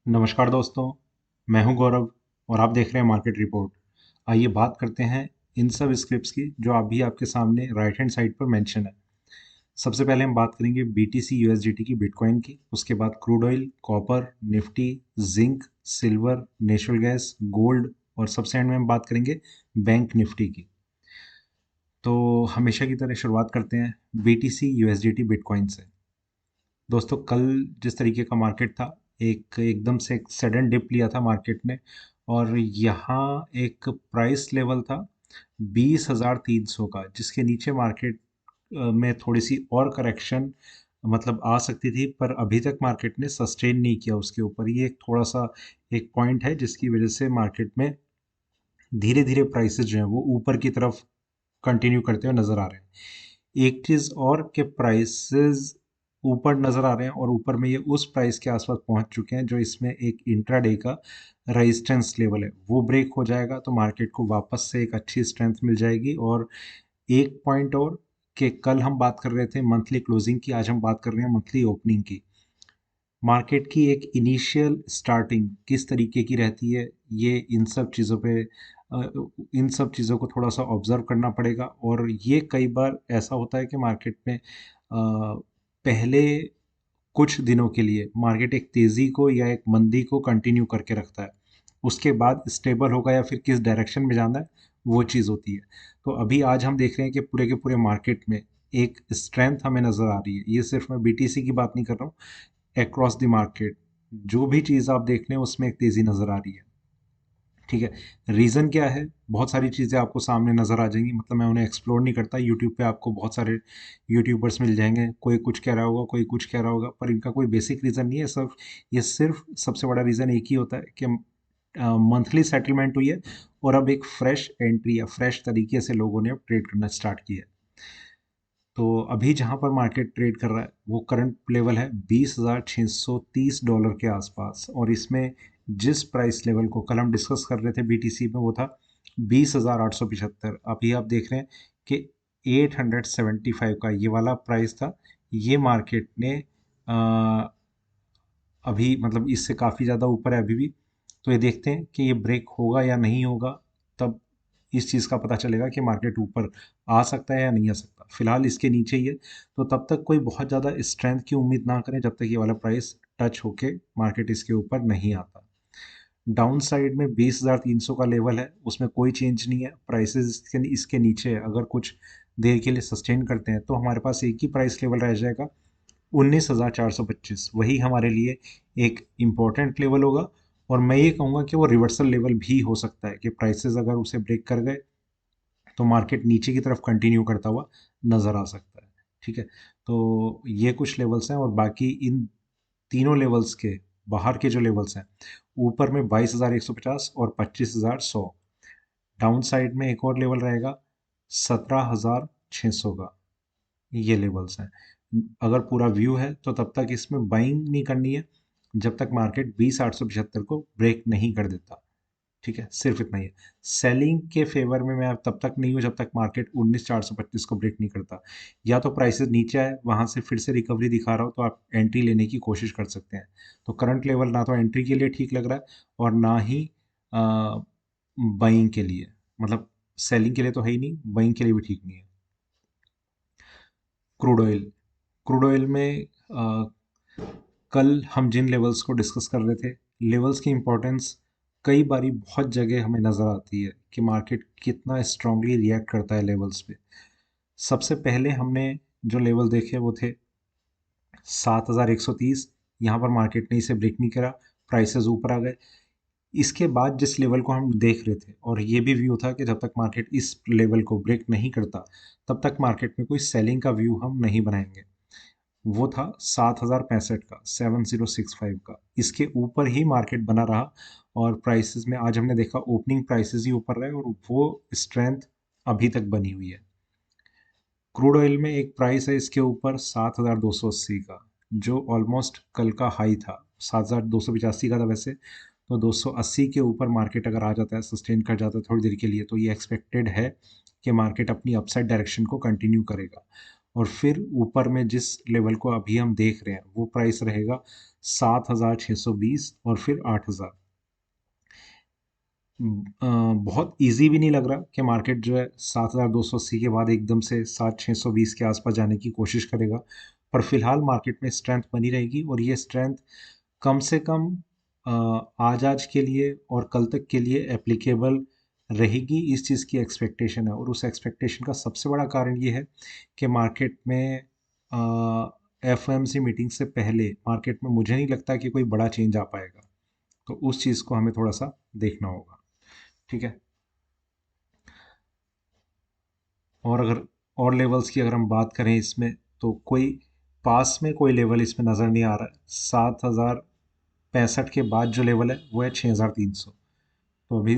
नमस्कार दोस्तों। मैं हूं गौरव और आप देख रहे हैं मार्केट रिपोर्ट। आइए बात करते हैं इन सब स्क्रिप्ट्स की जो अभी आपके सामने राइट हैंड साइड पर मेंशन है। सबसे पहले हम बात करेंगे बीटीसी यूएसडीटी की, बिटकॉइन की। उसके बाद crude oil, copper, Nifty, zinc, silver, natural gas, gold और सबसे एंड में हम बात करेंगे बैंक निफ्टी की। तो हमेशा की तरह शुरुआत करते हैं बीटीसी यूएसडीटी बिटकॉइन से। दोस्तों, कल जिस तरीके का मार्केट था, एक एकदम से एक सडन डिप लिया था मार्केट ने। और यहाँ एक प्राइस लेवल था 20,300 का, जिसके नीचे मार्केट में थोड़ी सी और करेक्शन मतलब आ सकती थी, पर अभी तक मार्केट ने सस्टेन नहीं किया उसके ऊपर। ये एक थोड़ा सा एक पॉइंट है जिसकी वजह से मार्केट में धीरे धीरे प्राइसेस जो हैं वो ऊपर की तरफ कंटिन्यू करते हुए नज़र आ रहे हैं। एक चीज़ और कि प्राइसेस ऊपर नज़र आ रहे हैं और ऊपर में ये उस प्राइस के आसपास पहुंच चुके हैं जो इसमें एक इंट्राडे का रेजिस्टेंस लेवल है। वो ब्रेक हो जाएगा तो मार्केट को वापस से एक अच्छी स्ट्रेंथ मिल जाएगी। और एक पॉइंट और, कि कल हम बात कर रहे थे मंथली क्लोजिंग की, आज हम बात कर रहे हैं मंथली ओपनिंग की। मार्केट की एक इनिशियल स्टार्टिंग किस तरीके की रहती है, ये इन सब चीज़ों को थोड़ा सा ऑब्जर्व करना पड़ेगा। और ये कई बार ऐसा होता है कि मार्केट में पहले कुछ दिनों के लिए मार्केट एक तेज़ी को या एक मंदी को कंटिन्यू करके रखता है, उसके बाद स्टेबल होगा या फिर किस डायरेक्शन में जाना है, वो चीज़ होती है। तो अभी आज हम देख रहे हैं कि पूरे के पूरे मार्केट में एक स्ट्रेंथ हमें नज़र आ रही है। ये सिर्फ मैं बीटीसी की बात नहीं कर रहा हूँ, अक्रॉस द मार्केट जो भी चीज़ आप देख रहे हैं उसमें एक तेज़ी नज़र आ रही है। ठीक है। रीज़न क्या है? बहुत सारी चीज़ें आपको सामने नज़र आ जाएंगी, मतलब मैं उन्हें एक्सप्लोर नहीं करता। यूट्यूब पे आपको बहुत सारे यूट्यूबर्स मिल जाएंगे, कोई कुछ कह रहा होगा, कोई कुछ कह रहा होगा, पर इनका कोई बेसिक रीज़न नहीं है। सिर्फ सबसे बड़ा रीज़न एक ही होता है कि मंथली सेटलमेंट हुई है और अब एक फ्रेश एंट्री या फ्रेश तरीके से लोगों ने अब ट्रेड करना स्टार्ट किया है। तो अभी जहाँ पर मार्केट ट्रेड कर रहा है वो करंट लेवल है $20,630 के आसपास। और इसमें जिस प्राइस लेवल को कल हम डिस्कस कर रहे थे बीटीसी में, वो था 20,875। अभी आप देख रहे हैं कि 875 का ये वाला प्राइस था। ये मार्केट ने अभी मतलब इससे काफ़ी ज़्यादा ऊपर है अभी भी। तो ये देखते हैं कि ये ब्रेक होगा या नहीं होगा, तब इस चीज़ का पता चलेगा कि मार्केट ऊपर आ सकता है या नहीं आ सकता। फिलहाल इसके नीचे ही है, तो तब तक कोई बहुत ज़्यादा स्ट्रेंथ की उम्मीद ना करें जब तक ये वाला प्राइस टच होके मार्केट इसके ऊपर नहीं आता। डाउन साइड में 20,300 का लेवल है, उसमें कोई चेंज नहीं है। प्राइसेस इसके नीचे है, अगर कुछ देर के लिए सस्टेन करते हैं तो हमारे पास एक ही प्राइस लेवल रह जाएगा, 19,425। वही हमारे लिए एक इम्पोर्टेंट लेवल होगा। और मैं ये कहूँगा कि वो रिवर्सल लेवल भी हो सकता है कि प्राइसेस अगर उसे ब्रेक कर गए तो मार्केट नीचे की तरफ कंटिन्यू करता हुआ नज़र आ सकता है। ठीक है। तो ये कुछ लेवल्स हैं और बाकी इन तीनों लेवल्स के बाहर के जो लेवल्स हैं, ऊपर में 22,150 और 25,100। डाउन साइड में एक और लेवल रहेगा 17,600 का। ये लेवल्स हैं। अगर पूरा व्यू है तो तब तक इसमें बाइंग नहीं करनी है जब तक मार्केट 20,875 को ब्रेक नहीं कर देता। ठीक है, सिर्फ इतना ही है। सेलिंग के फेवर में मैं तब तक नहीं हूँ जब तक मार्केट 19,425 को ब्रेक नहीं करता। या तो प्राइसेस नीचे आए, वहां से फिर से रिकवरी दिखा रहा हो तो आप एंट्री लेने की कोशिश कर सकते हैं। तो करंट लेवल ना तो एंट्री के लिए ठीक लग रहा है और ना ही बाइंग के लिए, मतलब सेलिंग के लिए तो है ही नहीं, बाइंग के लिए भी ठीक नहीं है। क्रूड ऑयल, क्रूड ऑयल में कल हम जिन लेवल्स को डिस्कस कर रहे थे, लेवल्स की इम्पोर्टेंस कई बारी बहुत जगह हमें नज़र आती है कि मार्केट कितना स्ट्रांगली रिएक्ट करता है लेवल्स पे। सबसे पहले हमने जो लेवल देखे वो थे 7,130। यहाँ पर मार्केट ने इसे ब्रेक नहीं करा, प्राइसेस ऊपर आ गए। इसके बाद जिस लेवल को हम देख रहे थे और ये भी व्यू था कि जब तक मार्केट इस लेवल को ब्रेक नहीं करता तब तक मार्केट में कोई सेलिंग का व्यू हम नहीं बनाएंगे। वो था 7,065 का, 7,065 का। इसके ऊपर ही मार्केट बना रहा और प्राइसेस में आज हमने देखा ओपनिंग प्राइसेस ही ऊपर रहे और वो स्ट्रेंथ अभी तक बनी हुई है। क्रूड ऑयल में एक प्राइस है इसके ऊपर 7,280 का, जो ऑलमोस्ट कल का हाई था। 7,285 का था वैसे, तो 280 के ऊपर मार्केट अगर आ जाता है, सस्टेन कर जाता है थोड़ी देर के लिए, तो ये एक्सपेक्टेड है कि मार्केट अपनी अपसाइड डायरेक्शन को कंटिन्यू करेगा। और फिर ऊपर में जिस लेवल को अभी हम देख रहे हैं वो प्राइस रहेगा 7,620 और फिर 8,000। बहुत इजी भी नहीं लग रहा कि मार्केट जो है 7,280 के बाद एकदम से 7,620 के आसपास जाने की कोशिश करेगा। पर फिलहाल मार्केट में स्ट्रेंथ बनी रहेगी और ये स्ट्रेंथ कम से कम आज के लिए और कल तक के लिए एप्लीकेबल रहेगी, इस चीज़ की एक्सपेक्टेशन है। और उस एक्सपेक्टेशन का सबसे बड़ा कारण ये है कि मार्केट में एफओएमसी मीटिंग से पहले मार्केट में मुझे नहीं लगता कि कोई बड़ा चेंज आ पाएगा। तो उस चीज़ को हमें थोड़ा सा देखना होगा। ठीक है। और अगर और लेवल्स की अगर हम बात करें इसमें, तो कोई पास में कोई लेवल इसमें नज़र नहीं आ रहा है। 7,065 के बाद जो लेवल है वो है 6,300। तो अभी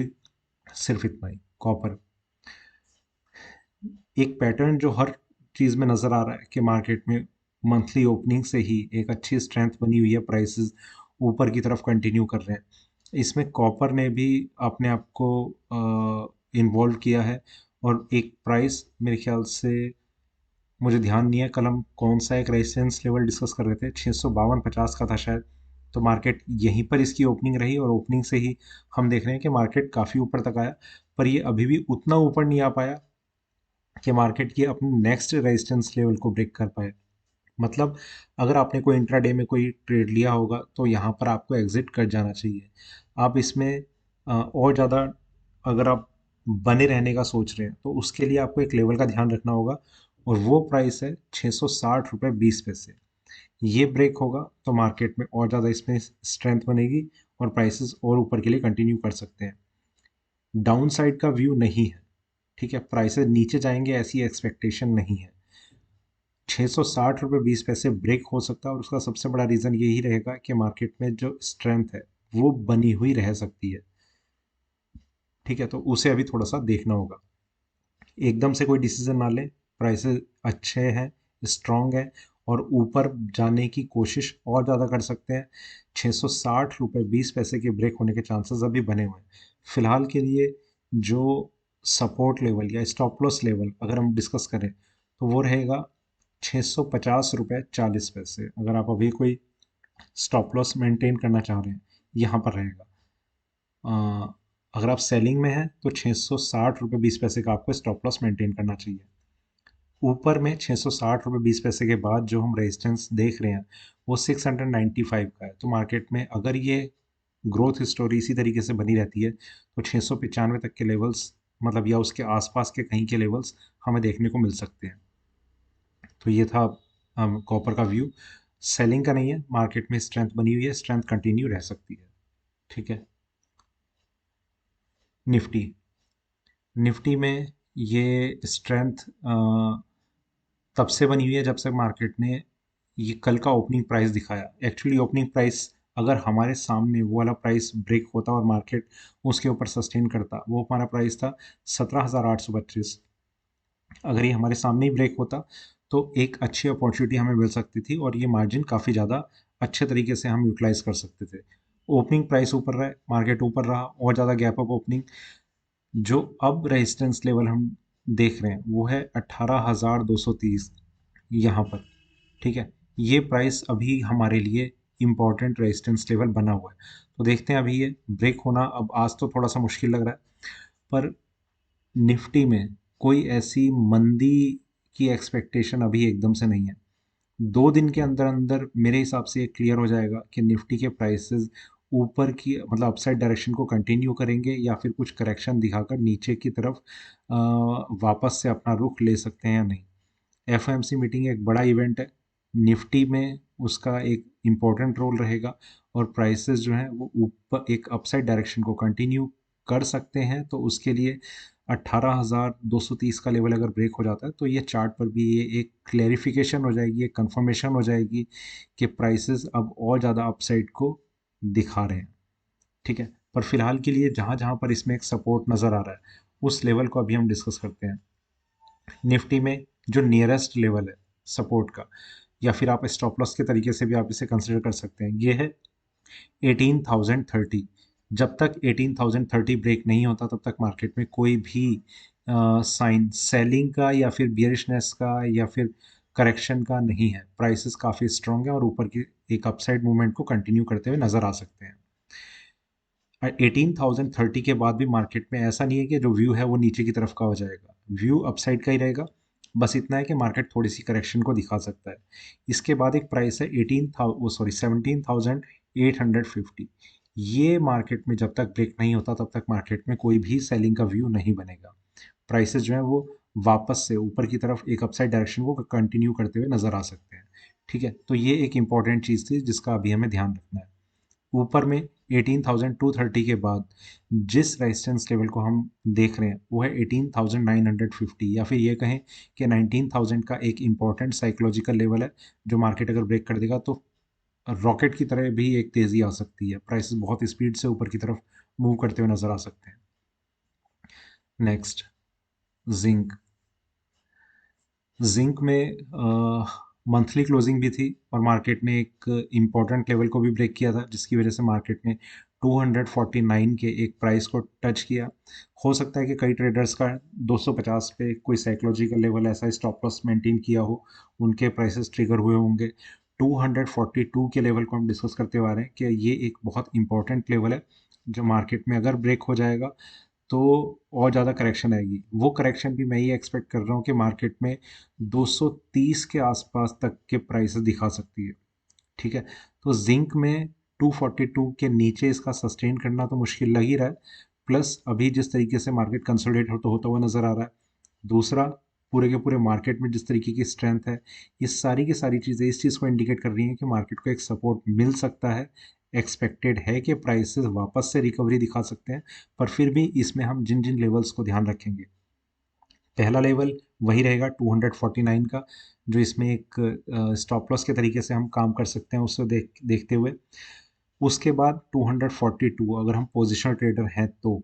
सिर्फ इतना ही कॉपर। एक पैटर्न जो हर चीज़ में नज़र आ रहा है कि मार्केट में मंथली ओपनिंग से ही एक अच्छी स्ट्रेंथ बनी हुई है, प्राइसेस ऊपर की तरफ कंटिन्यू कर रहे हैं। इसमें कॉपर ने भी अपने आप को इन्वॉल्व किया है। और एक प्राइस मेरे ख्याल से, मुझे ध्यान नहीं है कल हम कौन सा एक रेजिस्टेंस लेवल डिस्कस कर रहे थे, 652.50 का था शायद। तो मार्केट यहीं पर इसकी ओपनिंग रही और ओपनिंग से ही हम देख रहे हैं कि मार्केट काफ़ी ऊपर तक आया। पर ये अभी भी उतना ऊपर नहीं आ पाया कि मार्केट की अपनी नेक्स्ट रेजिस्टेंस लेवल को ब्रेक कर पाए। मतलब अगर आपने कोई इंट्राडे में कोई ट्रेड लिया होगा तो यहाँ पर आपको एग्जिट कर जाना चाहिए। आप इसमें और ज़्यादा अगर आप बने रहने का सोच रहे हैं तो उसके लिए आपको एक लेवल का ध्यान रखना होगा, और वो प्राइस है 660 रुपये 20 पैसे। ये ब्रेक होगा तो मार्केट में और ज़्यादा इसमें स्ट्रेंथ बनेगी और प्राइसेस और ऊपर के लिए कंटिन्यू कर सकते हैं। डाउन साइड का व्यू नहीं है। ठीक है, प्राइसेस नीचे जाएंगे ऐसी एक्सपेक्टेशन नहीं है। 660 रुपये 20 पैसे ब्रेक हो सकता है, और उसका सबसे बड़ा रीज़न यही रहेगा कि मार्केट में जो स्ट्रेंथ है वो बनी हुई रह सकती है। ठीक है, तो उसे अभी थोड़ा सा देखना होगा। एकदम से कोई डिसीजन ना लें। प्राइसेस अच्छे हैं, स्ट्रांग है, और ऊपर जाने की कोशिश और ज़्यादा कर सकते हैं। 660 रुपये 20 पैसे के ब्रेक होने के चांसेस अभी बने हुए हैं। फिलहाल के लिए जो सपोर्ट लेवल या स्टॉप लॉस लेवल अगर हम डिस्कस करें तो वो रहेगा 650 रुपये 40 पैसे। अगर आप अभी कोई स्टॉप लॉस मेंटेन करना चाह रहे हैं, यहाँ पर रहेगा। अ, अगर आप सेलिंग में हैं तो 660 रुपये 20 पैसे का आपको स्टॉप लॉस मेंटेन करना चाहिए। ऊपर में 660 रुपये 20 पैसे के बाद जो हम रेजिस्टेंस देख रहे हैं वो 695 का है। तो मार्केट में अगर ये ग्रोथ स्टोरी इसी तरीके से बनी रहती है तो 695 तक के लेवल्स, मतलब या उसके आसपास के कहीं के लेवल्स हमें देखने को मिल सकते हैं। तो ये था कॉपर का व्यू। सेलिंग का नहीं है, मार्केट में स्ट्रेंथ बनी हुई है, स्ट्रेंथ कंटिन्यू रह सकती है। ठीक है। निफ्टी। निफ्टी में ये स्ट्रेंथ तब से बनी हुई है जब से मार्केट ने ये कल का ओपनिंग प्राइस दिखाया। एक्चुअली ओपनिंग प्राइस अगर हमारे सामने वो वाला प्राइस ब्रेक होता और मार्केट उसके ऊपर सस्टेन करता, वो हमारा प्राइस था 17,832। अगर ये हमारे सामने ही ब्रेक होता तो एक अच्छी अपॉर्चुनिटी हमें मिल सकती थी और ये मार्जिन काफ़ी ज़्यादा अच्छे तरीके से हम यूटिलाइज कर सकते थे। ओपनिंग प्राइस ऊपर रहा, मार्केट ऊपर रहा, और ज़्यादा गैप अप ओपनिंग। जो अब रेजिस्टेंस लेवल हम देख रहे हैं वो है 18,230 यहाँ पर। ठीक है, ये प्राइस अभी हमारे लिए इम्पॉर्टेंट रेजिस्टेंस लेवल बना हुआ है। तो देखते हैं, अभी ये ब्रेक होना अब आज तो थोड़ा सा मुश्किल लग रहा है, पर निफ्टी में कोई ऐसी मंदी की एक्सपेक्टेशन अभी एकदम से नहीं है। 2 दिन के अंदर अंदर मेरे हिसाब से ये क्लियर हो जाएगा कि निफ्टी के प्राइसेस ऊपर की मतलब अपसाइड डायरेक्शन को कंटिन्यू करेंगे या फिर कुछ करेक्शन दिखाकर नीचे की तरफ वापस से अपना रुख ले सकते हैं या नहीं। एफओएमसी मीटिंग एक बड़ा इवेंट है, निफ्टी में उसका एक इम्पोर्टेंट रोल रहेगा, और प्राइसेस जो हैं वो ऊपर एक अपसाइड डायरेक्शन को कंटिन्यू कर सकते हैं। तो उसके लिए 18,230 का लेवल अगर ब्रेक हो जाता है तो ये चार्ट पर भी ये एक क्लैरिफिकेशन हो जाएगी, एक कंफर्मेशन हो जाएगी कि प्राइसेस अब और ज़्यादा अपसाइड को दिखा रहे हैं। ठीक है, पर फिलहाल के लिए जहाँ जहाँ पर इसमें एक सपोर्ट नज़र आ रहा है उस लेवल को अभी हम डिस्कस करते हैं। निफ्टी में जो नियरेस्ट लेवल है सपोर्ट का, या फिर आप स्टॉप लॉस के तरीके से भी आप इसे कंसिडर कर सकते हैं, ये है 18,030। जब तक 18,030 ब्रेक नहीं होता तब तक मार्केट में कोई भी साइन सेलिंग का या फिर बियरिशनेस का या फिर करेक्शन का नहीं है, प्राइसेस काफ़ी स्ट्रॉन्ग है और ऊपर की एक अपसाइड मूवमेंट को कंटिन्यू करते हुए नज़र आ सकते हैं। 18,030 के बाद भी मार्केट में ऐसा नहीं है कि जो व्यू है वो नीचे की तरफ का हो जाएगा, व्यू अपसाइड का ही रहेगा। बस इतना है कि मार्केट थोड़ी सी करेक्शन को दिखा सकता है। इसके बाद एक प्राइस है 17,850। ये मार्केट में जब तक ब्रेक नहीं होता तब तक मार्केट में कोई भी सेलिंग का व्यू नहीं बनेगा। प्राइसेस जो है वो वापस से ऊपर की तरफ एक अपसाइड डायरेक्शन को कंटिन्यू करते हुए नजर आ सकते हैं। ठीक है, तो ये एक इंपॉर्टेंट चीज़ थी जिसका अभी हमें ध्यान रखना है। ऊपर में 18,230 के बाद जिस रेजिस्टेंस लेवल को हम देख रहे हैं वो है 18,950, या फिर ये कहें कि 19,000 का एक इम्पॉर्टेंट साइकोलॉजिकल लेवल है जो मार्केट अगर ब्रेक कर देगा तो रॉकेट की तरह भी एक तेज़ी आ सकती है, प्राइसेस बहुत स्पीड से ऊपर की तरफ मूव करते हुए नजर आ सकते हैं। Next, zinc. जिंक में मंथली क्लोजिंग भी थी और मार्केट ने एक इम्पॉर्टेंट लेवल को भी ब्रेक किया था जिसकी वजह से मार्केट ने 249 के एक प्राइस को टच किया। हो सकता है कि कई ट्रेडर्स का 250 पे कोई साइकोलॉजिकल लेवल ऐसा स्टॉप लॉस मेंटेन किया हो, उनके प्राइसेस ट्रिगर हुए होंगे। 242 के लेवल को हम डिस्कस करते हुए आ रहे हैं कि ये एक बहुत इंपॉर्टेंट लेवल है जो मार्केट में अगर ब्रेक हो जाएगा तो और ज़्यादा करेक्शन आएगी। वो करेक्शन भी मैं ये एक्सपेक्ट कर रहा हूँ कि मार्केट में 230 के आसपास तक के प्राइसेस दिखा सकती है। ठीक है, तो जिंक में 242 के नीचे इसका सस्टेन करना तो मुश्किल लग ही रहा है, प्लस अभी जिस तरीके से मार्केट कंसोलिडेट होता हुआ नज़र आ रहा है। दूसरा, पूरे के पूरे मार्केट में जिस तरीके की स्ट्रेंथ है, ये सारी की सारी चीज़ें इस चीज़ को इंडिकेट कर रही हैं कि मार्केट को एक सपोर्ट मिल सकता है। एक्सपेक्टेड है कि प्राइसेस वापस से रिकवरी दिखा सकते हैं, पर फिर भी इसमें हम जिन जिन लेवल्स को ध्यान रखेंगे, पहला लेवल वही रहेगा 249 का, जो इसमें एक स्टॉप लॉस के तरीके से हम काम कर सकते हैं उससे देखते हुए। उसके बाद 242 अगर हम पोजिशनल ट्रेडर हैं तो,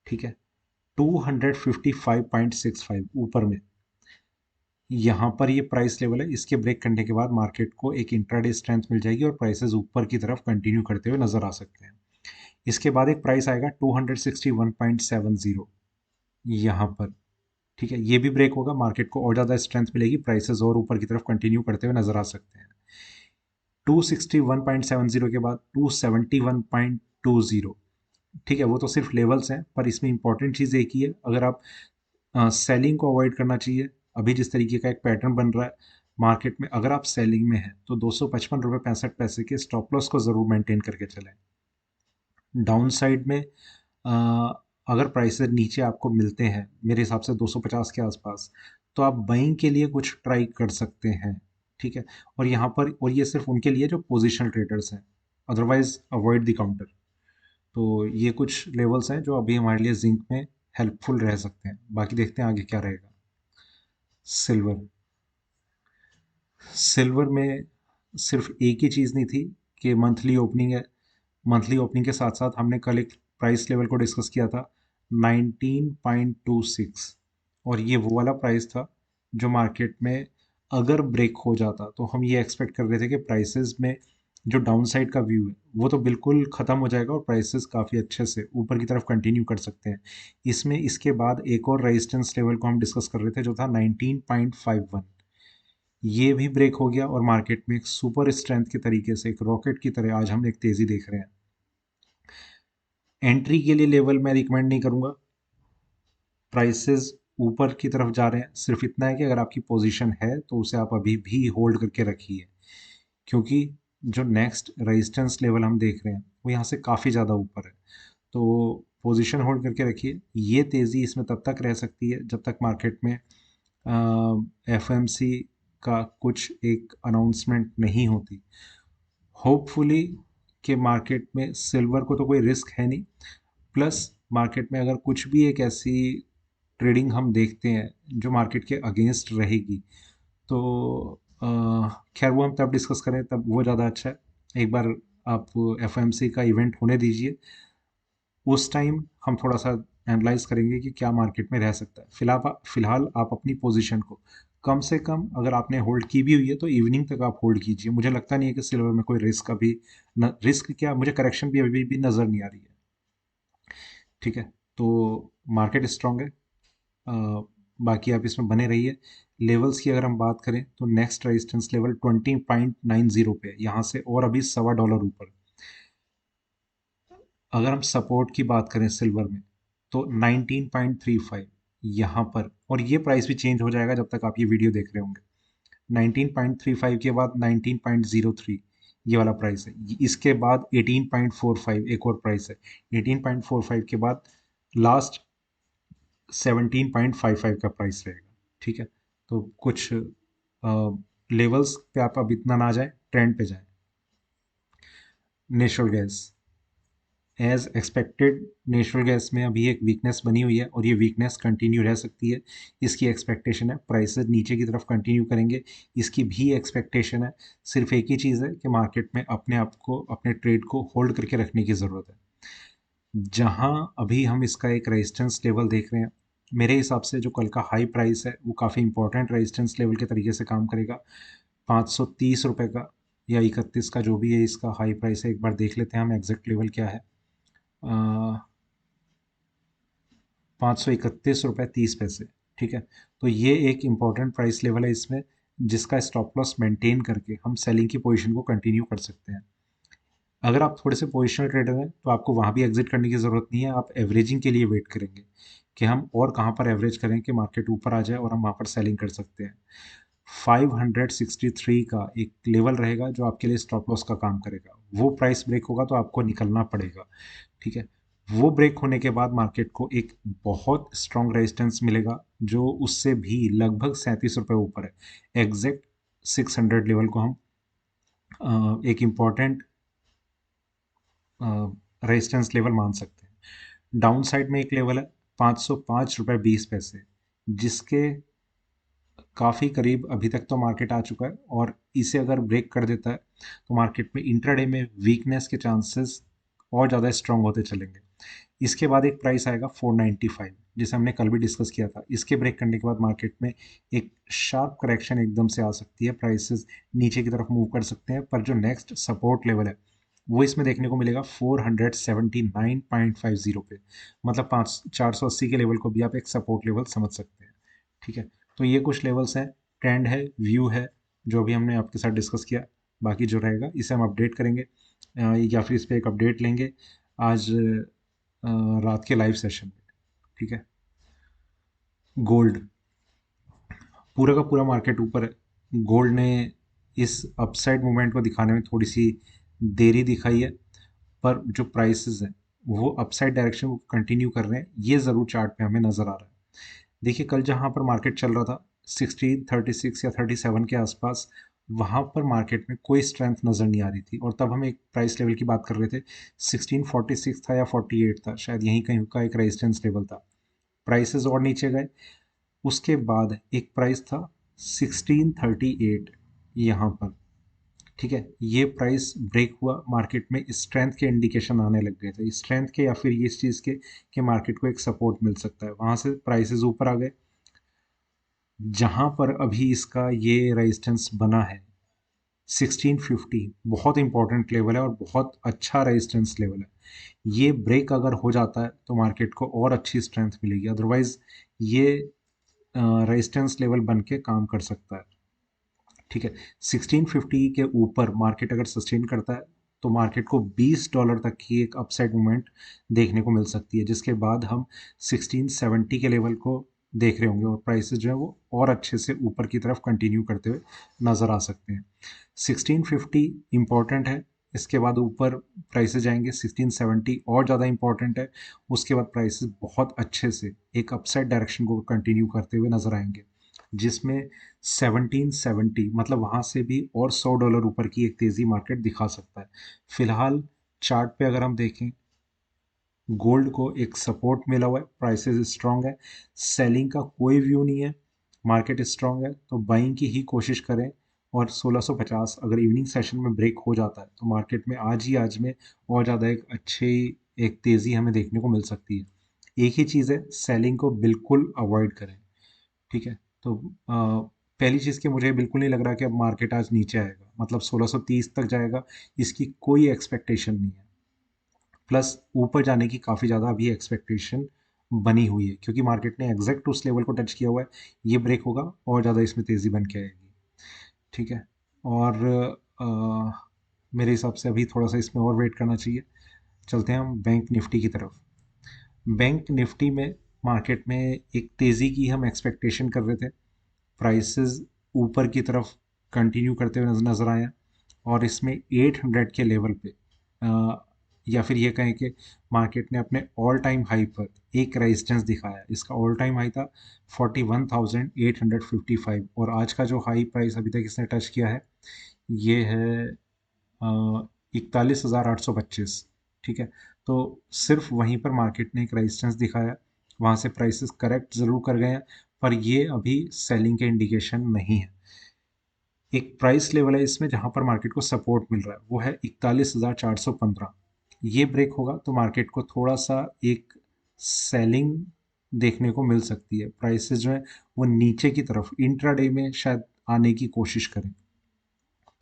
ठीक है, 255.65 ऊपर में यहाँ पर ये प्राइस लेवल है। इसके ब्रेक करने के बाद मार्केट को एक इंट्राडे स्ट्रेंथ मिल जाएगी और प्राइसेस ऊपर की तरफ कंटिन्यू करते हुए नजर आ सकते हैं। इसके बाद एक प्राइस आएगा 261.70 यहाँ पर। ठीक है, ये भी ब्रेक होगा, मार्केट को और ज़्यादा स्ट्रेंथ मिलेगी, प्राइसेस और ऊपर की तरफ कंटिन्यू करते हुए नजर आ सकते हैं। 261.70 के बाद 271.20। ठीक है, वो तो सिर्फ लेवल्स हैं, पर इसमें इंपॉर्टेंट चीज़ एक ही है, अगर आप सेलिंग को अवॉइड करना चाहिए। अभी जिस तरीके का एक पैटर्न बन रहा है मार्केट में, अगर आप सेलिंग में हैं तो 255 रुपये 65 पैसे के स्टॉप लॉस को ज़रूर मेंटेन करके चलें। डाउन साइड में अगर प्राइसेस नीचे आपको मिलते हैं मेरे हिसाब से 250 के आसपास, तो आप बाइंग के लिए कुछ ट्राई कर सकते हैं। ठीक है, और यहाँ पर, और ये सिर्फ उनके लिए जो पोजिशनल ट्रेडर्स हैं, अदरवाइज अवॉइड द काउंटर। तो ये कुछ लेवल्स हैं जो अभी हमारे लिए जिंक में हेल्पफुल रह सकते हैं। बाकी देखते हैं आगे क्या रहेगा। सिल्वर। सिल्वर में सिर्फ एक ही चीज़ नहीं थी कि मंथली ओपनिंग है। मंथली ओपनिंग के साथ साथ हमने कल एक प्राइस लेवल को डिस्कस किया था 19.26, और ये वो वाला प्राइस था जो मार्केट में अगर ब्रेक हो जाता तो हम ये एक्सपेक्ट कर रहे थे कि प्राइसेस में जो डाउन साइड का व्यू है वो तो बिल्कुल ख़त्म हो जाएगा और प्राइसेस काफ़ी अच्छे से ऊपर की तरफ कंटिन्यू कर सकते हैं। इसमें इसके बाद एक और रेजिस्टेंस लेवल को हम डिस्कस कर रहे थे जो था 19.51। ये भी ब्रेक हो गया और मार्केट में एक सुपर स्ट्रेंथ के तरीके से एक रॉकेट की तरह आज हम एक तेज़ी देख रहे हैं। एंट्री के लिए लेवल मैं रिकमेंड नहीं करूँगा, प्राइसेस ऊपर की तरफ जा रहे हैं, सिर्फ इतना है कि अगर आपकी पोजीशन है तो उसे आप अभी भी होल्ड करके रखिए, क्योंकि जो नेक्स्ट रेजिस्टेंस लेवल हम देख रहे हैं वो यहाँ से काफ़ी ज़्यादा ऊपर है। तो पोजीशन होल्ड करके रखिए। ये तेज़ी इसमें तब तक रह सकती है जब तक मार्केट में एफएमसी का कुछ एक अनाउंसमेंट नहीं होती। होपफुली कि मार्केट में सिल्वर को तो कोई रिस्क है नहीं, प्लस मार्केट में अगर कुछ भी एक ऐसी ट्रेडिंग हम देखते हैं जो मार्केट के अगेंस्ट रहेगी, तो खैर वो हम तब डिस्कस करें, तब वो ज़्यादा अच्छा है। एक बार आप एफएमसी का इवेंट होने दीजिए, उस टाइम हम थोड़ा सा एनालाइज करेंगे कि क्या मार्केट में रह सकता है। फिलहाल आप अपनी पोजीशन को कम से कम, अगर आपने होल्ड की भी हुई है तो इवनिंग तक आप होल्ड कीजिए। मुझे लगता नहीं है कि सिल्वर में कोई रिस्क अभी, न रिस्क क्या, मुझे करेक्शन भी अभी भी नज़र नहीं आ रही है। ठीक है, तो मार्केट स्ट्रांग है। बाकी आप इसमें बने रहिए, लेवल्स की अगर हम बात करें तो नेक्स्ट रेजिस्टेंस लेवल 20.90 पे, यहाँ से और अभी $1.25 ऊपर। अगर हम सपोर्ट की बात करें सिल्वर में तो 19.35 यहाँ पर, और ये प्राइस भी चेंज हो जाएगा जब तक आप ये वीडियो देख रहे होंगे। 19.35 के बाद 19.03 ये वाला प्राइस है। इसके बाद 18.45 एक और प्राइस है। 18.45 के बाद लास्ट 17.55 का प्राइस रहेगा। ठीक है, तो कुछ लेवल्स पे आप अब इतना ना जाए, ट्रेंड पे जाए। Natural gas, as expected natural gas में अभी एक वीकनेस बनी हुई है और ये वीकनेस कंटिन्यू रह सकती है। इसकी एक्सपेक्टेशन है प्राइसेस नीचे की तरफ कंटिन्यू करेंगे, इसकी भी एक्सपेक्टेशन है। सिर्फ एक ही चीज़ है कि मार्केट में अपने आप को, अपने ट्रेड को होल्ड करके रखने की ज़रूरत है। जहां अभी हम इसका एक रेजिस्टेंस लेवल देख रहे हैं, मेरे हिसाब से जो कल का हाई प्राइस है वो काफ़ी इंपॉर्टेंट रेजिस्टेंस लेवल के तरीके से काम करेगा। 530 रुपये का या 31 का जो भी है इसका हाई प्राइस है, एक बार देख लेते हैं हम एग्जैक्ट लेवल क्या है। 531.30 रुपये। ठीक है, तो ये एक इम्पॉर्टेंट प्राइस लेवल है इसमें, जिसका स्टॉप लॉस मेंटेन करके हम सेलिंग की पोजीशन को कंटिन्यू कर सकते हैं। अगर आप थोड़े से पोजिशनल ट्रेडर हैं तो आपको वहाँ भी एग्जिट करने की ज़रूरत नहीं है, आप एवरेजिंग के लिए वेट करेंगे कि हम और कहाँ पर एवरेज करें कि मार्केट ऊपर आ जाए और हम वहाँ पर सेलिंग कर सकते हैं। 563 का एक लेवल रहेगा जो आपके लिए स्टॉप लॉस का काम करेगा। वो प्राइस ब्रेक होगा तो आपको निकलना पड़ेगा। ठीक है, वो ब्रेक होने के बाद मार्केट को एक बहुत स्ट्रॉन्ग रेजिस्टेंस मिलेगा जो उससे भी लगभग 37 रुपये ऊपर है। एग्जैक्ट 600 लेवल को हम एक इम्पॉर्टेंट रेजिस्टेंस लेवल मान सकते हैं। डाउन साइड में एक लेवल है 505.20 रुपये, जिसके काफ़ी करीब अभी तक तो मार्केट आ चुका है, और इसे अगर ब्रेक कर देता है तो मार्केट में इंट्राडे में वीकनेस के चांसेस और ज़्यादा स्ट्रांग होते चलेंगे। इसके बाद एक प्राइस आएगा 495, जिसे हमने कल भी डिस्कस किया था। इसके ब्रेक करने के बाद मार्केट में एक शार्प करेक्शन एकदम से आ सकती है, प्राइसेस नीचे की तरफ मूव कर सकते हैं, पर जो नेक्स्ट सपोर्ट लेवल है वो इसमें देखने को मिलेगा 479.50 पे। मतलब 480 के लेवल को भी आप एक सपोर्ट लेवल समझ सकते हैं। ठीक है, तो ये कुछ लेवल्स हैं, ट्रेंड है, व्यू है, जो भी हमने आपके साथ डिस्कस किया। बाकी जो रहेगा इसे हम अपडेट करेंगे, या फिर इस पर एक अपडेट लेंगे आज रात के लाइव सेशन में। ठीक है, गोल्ड, पूरा का पूरा मार्केट ऊपर है। गोल्ड ने इस अपसाइड मूवमेंट को दिखाने में थोड़ी सी देरी दिखाई है, पर जो प्राइसेस हैं वो अपसाइड डायरेक्शन को कंटिन्यू कर रहे हैं, ये ज़रूर चार्ट पे हमें नज़र आ रहा है। देखिए कल जहाँ पर मार्केट चल रहा था 1636 या 37 के आसपास, वहाँ पर मार्केट में कोई स्ट्रेंथ नज़र नहीं आ रही थी, और तब हम एक प्राइस लेवल की बात कर रहे थे। 1646 था या 48 था शायद, यहीं कहीं का एक रेजिस्टेंस लेवल था। प्राइसेस और नीचे गए, उसके बाद एक प्राइस था 1638 यहाँ पर। ठीक है, ये प्राइस ब्रेक हुआ, मार्केट में स्ट्रेंथ के इंडिकेशन आने लग गए थे, स्ट्रेंथ के या फिर इस चीज़ के कि मार्केट को एक सपोर्ट मिल सकता है। वहाँ से प्राइसेस ऊपर आ गए। जहाँ पर अभी इसका ये रेजिस्टेंस बना है 1650, बहुत इंपॉर्टेंट लेवल है और बहुत अच्छा रेजिस्टेंस लेवल है। ये ब्रेक अगर हो जाता है तो मार्केट को और अच्छी स्ट्रेंथ मिलेगी, अदरवाइज ये रेजिस्टेंस लेवल बन के काम कर सकता है। ठीक है, 1650 के ऊपर मार्केट अगर सस्टेन करता है तो मार्केट को $20 तक की एक अपसाइड मूवमेंट देखने को मिल सकती है, जिसके बाद हम 1670 के लेवल को देख रहे होंगे और प्राइसेस जो है वो और अच्छे से ऊपर की तरफ कंटिन्यू करते हुए नज़र आ सकते हैं। 1650 इम्पॉर्टेंट है, इसके बाद ऊपर प्राइसेस जाएंगे 1670 और ज़्यादा इंपॉर्टेंट है। उसके बाद प्राइसेस बहुत अच्छे से एक अपसाइड डायरेक्शन को कंटिन्यू करते हुए नज़र आएंगे, जिसमें 1770 मतलब वहाँ से भी और $100 ऊपर की एक तेज़ी मार्केट दिखा सकता है। फिलहाल चार्ट पे अगर हम देखें, गोल्ड को एक सपोर्ट मिला हुआ है, प्राइसेस स्ट्रांग है, सेलिंग का कोई व्यू नहीं है, मार्केट स्ट्रांग है, तो बाइंग की ही कोशिश करें। और 1650 अगर इवनिंग सेशन में ब्रेक हो जाता है तो मार्केट में आज में और ज़्यादा एक अच्छी एक तेज़ी हमें देखने को मिल सकती है। एक ही चीज़ है, सेलिंग को बिल्कुल अवॉइड करें। ठीक है, तो पहली चीज़ कि मुझे बिल्कुल नहीं लग रहा कि अब मार्केट आज नीचे आएगा, मतलब 1630 तक जाएगा, इसकी कोई एक्सपेक्टेशन नहीं है। प्लस ऊपर जाने की काफ़ी ज़्यादा अभी एक्सपेक्टेशन बनी हुई है, क्योंकि मार्केट ने एग्जैक्ट उस लेवल को टच किया हुआ है। ये ब्रेक होगा और ज़्यादा इसमें तेज़ी बन के आएगी। ठीक है। और मेरे हिसाब से अभी थोड़ा सा इसमें और वेट करना चाहिए। चलते हैं हम बैंक निफ्टी की तरफ। बैंक निफ्टी में मार्केट में एक तेज़ी की हम एक्सपेक्टेशन कर रहे थे। प्राइसेस ऊपर की तरफ कंटिन्यू करते हुए नज़र आए हैं, और इसमें 800 के लेवल पे या फिर ये कहें कि मार्केट ने अपने ऑल टाइम हाई पर एक रेजिस्टेंस दिखाया। इसका ऑल टाइम हाई था 41,855, और आज का जो हाई प्राइस अभी तक इसने टच किया है ये है 41,825। ठीक है। तो सिर्फ वहीं पर मार्केट ने एक रेजिस्टेंस दिखाया, वहाँ से प्राइसेस करेक्ट ज़रूर कर गए हैं, पर ये अभी सेलिंग के इंडिकेशन नहीं है। एक प्राइस लेवल है इसमें जहां पर मार्केट को सपोर्ट मिल रहा है, वो है 41,415। ये ब्रेक होगा तो मार्केट को थोड़ा सा एक सेलिंग देखने को मिल सकती है। प्राइसेस जो है वो नीचे की तरफ इंट्राडे में शायद आने की कोशिश करें,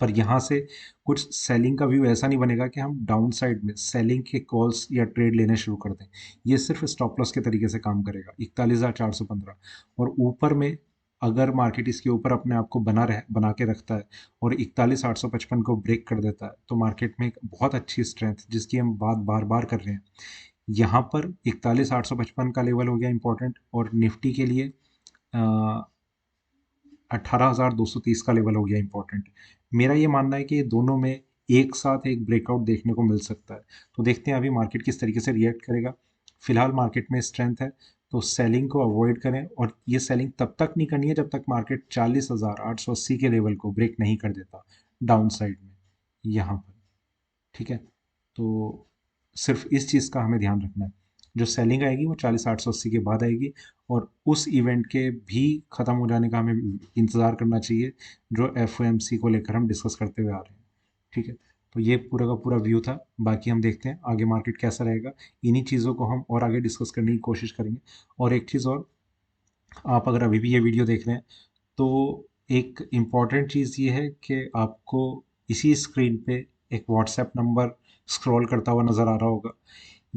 पर यहाँ से कुछ सेलिंग का व्यू ऐसा नहीं बनेगा कि हम डाउन साइड में सेलिंग के कॉल्स या ट्रेड लेने शुरू कर दें। ये सिर्फ स्टॉप लॉस के तरीके से काम करेगा 41,415। और ऊपर में अगर मार्केट इसके ऊपर अपने आप को बना के रखता है और 41,855 को ब्रेक कर देता है, तो मार्केट में एक बहुत अच्छी स्ट्रेंथ, जिसकी हम बात बार बार कर रहे हैं, यहाँ पर 41,855 का लेवल हो गया इंपॉर्टेंट। और निफ्टी के लिए 18,230 का लेवल हो गया इंपॉर्टेंट। मेरा ये मानना है कि ये दोनों में एक साथ एक ब्रेकआउट देखने को मिल सकता है। तो देखते हैं अभी मार्केट किस तरीके से रिएक्ट करेगा। फिलहाल मार्केट में स्ट्रेंथ है, तो सेलिंग को अवॉइड करें, और ये सेलिंग तब तक नहीं करनी है जब तक मार्केट 40,880 के लेवल को ब्रेक नहीं कर देता डाउन साइड में यहाँ पर। ठीक है। तो सिर्फ इस चीज़ का हमें ध्यान रखना है। जो सेलिंग आएगी वो 40,880 के बाद आएगी, और उस इवेंट के भी ख़त्म हो जाने का हमें इंतज़ार करना चाहिए, जो एफ को लेकर हम डिस्कस करते हुए आ रहे हैं। ठीक है। तो ये पूरा का पूरा व्यू था। बाकी हम देखते हैं आगे मार्केट कैसा रहेगा। इन्हीं चीज़ों को हम और आगे डिस्कस करने की कोशिश करेंगे। और एक चीज़ और, आप अगर अभी भी ये वीडियो देख रहे हैं, तो एक इम्पॉर्टेंट चीज़ ये है कि आपको इसी स्क्रीन पे एक व्हाट्सएप नंबर स्क्रॉल करता हुआ नज़र आ रहा होगा।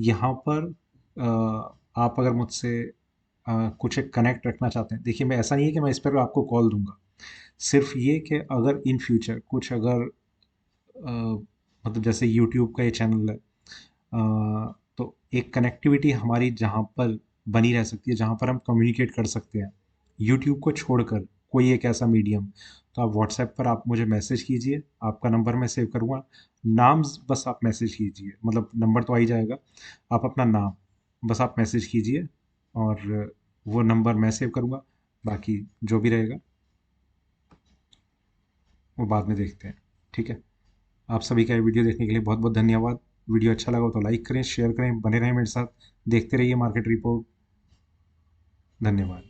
यहाँ पर आप अगर मुझसे कुछ एक कनेक्ट रखना चाहते हैं, देखिए मैं ऐसा नहीं है कि मैं इस पर आपको कॉल दूंगा। सिर्फ ये कि अगर इन फ्यूचर कुछ अगर मतलब जैसे यूट्यूब का ये चैनल है, तो एक कनेक्टिविटी हमारी जहाँ पर बनी रह सकती है, जहाँ पर हम कम्युनिकेट कर सकते हैं यूट्यूब को छोड़कर, कोई एक ऐसा मीडियम, तो आप व्हाट्सएप पर आप मुझे मैसेज कीजिए। आपका नंबर मैं सेव करूँगा। नाम बस आप मैसेज कीजिए, मतलब नंबर तो आ ही जाएगा। आप अपना नाम बस आप मैसेज कीजिए, और वो नंबर मैं सेव करूँगा। बाकी जो भी रहेगा वो बाद में देखते हैं। ठीक है। आप सभी का ये वीडियो देखने के लिए बहुत बहुत धन्यवाद। वीडियो अच्छा लगा हो तो लाइक करें, शेयर करें, बने रहें मेरे साथ, देखते रहिए मार्केट रिपोर्ट। धन्यवाद।